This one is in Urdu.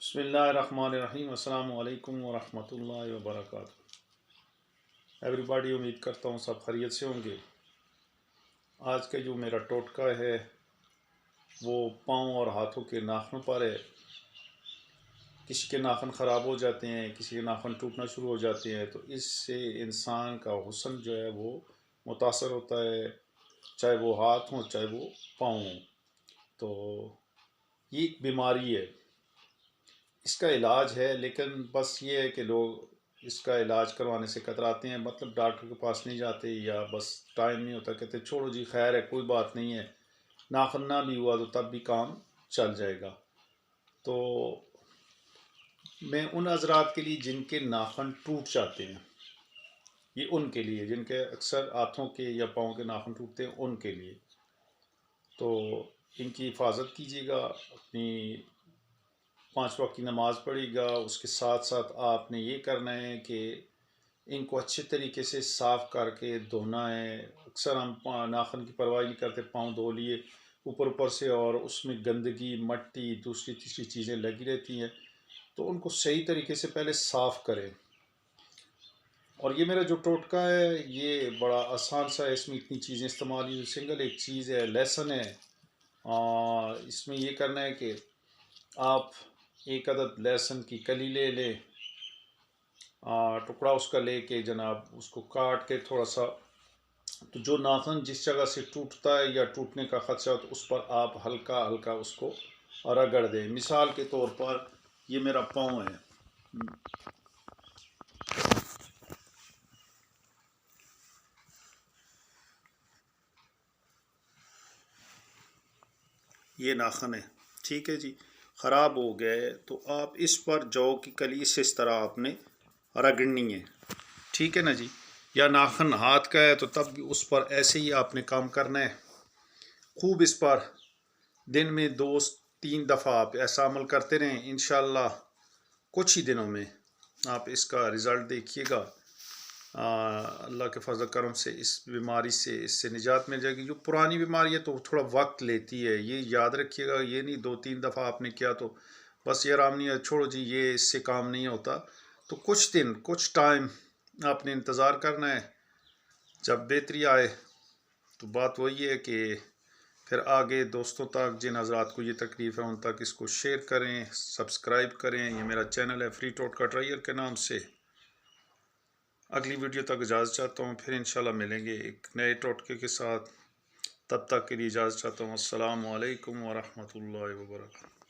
بسم اللہ الرحمن الرحیم۔ السلام علیکم ورحمۃ اللہ وبرکاتہ۔ ایوری باڈی، امید کرتا ہوں سب خیریت سے ہوں گے۔ آج کا جو میرا ٹوٹکا ہے وہ پاؤں اور ہاتھوں کے ناخنوں پر ہے۔ کسی کے ناخن خراب ہو جاتے ہیں، کسی کے ناخن ٹوٹنا شروع ہو جاتے ہیں، تو اس سے انسان کا حسن جو ہے وہ متاثر ہوتا ہے، چاہے وہ ہاتھ ہوں چاہے وہ پاؤں ہوں۔ تو یہ ایک بیماری ہے، اس کا علاج ہے، لیکن بس یہ ہے کہ لوگ اس کا علاج کروانے سے کتراتے ہیں، مطلب ڈاکٹر کے پاس نہیں جاتے، یا بس ٹائم نہیں ہوتا، کہتے چھوڑو جی خیر ہے کوئی بات نہیں ہے، ناخن نہ بھی ہوا تو تب بھی کام چل جائے گا۔ تو میں ان حضرات کے لیے جن کے ناخن ٹوٹ جاتے ہیں، یہ ان کے لیے، جن کے اکثر ہاتھوں کے یا پاؤں کے ناخن ٹوٹتے ہیں، ان کے لیے تو ان کی حفاظت کیجیے گا، اپنی 5 وقت کی نماز پڑھے گا، اس کے ساتھ ساتھ آپ نے یہ کرنا ہے کہ ان کو اچھے طریقے سے صاف کر کے دھونا ہے۔ اکثر ہم ناخن کی پرواہ نہیں کرتے، پاؤں دھو لیے اوپر سے، اور اس میں گندگی، مٹی، دوسری تیسری چیزیں لگی رہتی ہیں، تو ان کو صحیح طریقے سے پہلے صاف کریں۔ اور یہ میرا جو ٹوٹکا ہے یہ بڑا آسان سا ہے، اس میں اتنی چیزیں استعمال نہیں، سنگل ایک چیز ہے، لہسن ہے۔ اس میں یہ کرنا ہے کہ آپ 1 عدد لہسن کی کلی لے لیں، ٹکڑا اس کا لے کے جناب اس کو کاٹ کے تھوڑا سا، تو جو ناخن جس جگہ سے ٹوٹتا ہے یا ٹوٹنے کا خدشہ ہو تو اس پر آپ ہلکا ہلکا اس کو رگڑ دیں۔ مثال کے طور پر یہ میرا پاؤں ہے، یہ ناخن ہے، ٹھیک ہے جی، خراب ہو گئے تو آپ اس پر جو کی کلی اس طرح آپ نے رگڑنی ہے، ٹھیک ہے نا جی۔ یا ناخن ہاتھ کا ہے تو تب بھی اس پر ایسے ہی آپ نے کام کرنا ہے، خوب اس پر دن میں 2-3 دفعہ آپ ایسا عمل کرتے رہیں، انشاءاللہ کچھ ہی دنوں میں آپ اس کا رزلٹ دیکھیے گا۔ اللہ کے فضل کرم سے اس بیماری سے اس سے نجات مل جائے گی۔ جو پرانی بیماری ہے تو تھوڑا وقت لیتی ہے، یہ یاد رکھیے گا، یہ نہیں 2-3 دفعہ آپ نے کیا تو بس یہ آرام نہیں ہے، چھوڑو جی یہ اس سے کام نہیں ہوتا، تو کچھ دن کچھ ٹائم آپ نے انتظار کرنا ہے، جب بہتری آئے تو بات وہی ہے کہ پھر آگے دوستوں تک، جن حضرات کو یہ تکلیف ہے ان تک اس کو شیئر کریں، سبسکرائب کریں۔ یہ میرا چینل ہے فری ٹوٹکا ٹرائیر کے نام سے۔ اگلی ویڈیو تک اجازت چاہتا ہوں، پھر انشاءاللہ ملیں گے ایک نئے ٹوٹکے کے ساتھ، تب تک کے لیے اجازت چاہتا ہوں۔ السلام علیکم ورحمۃ اللہ وبرکاتہ۔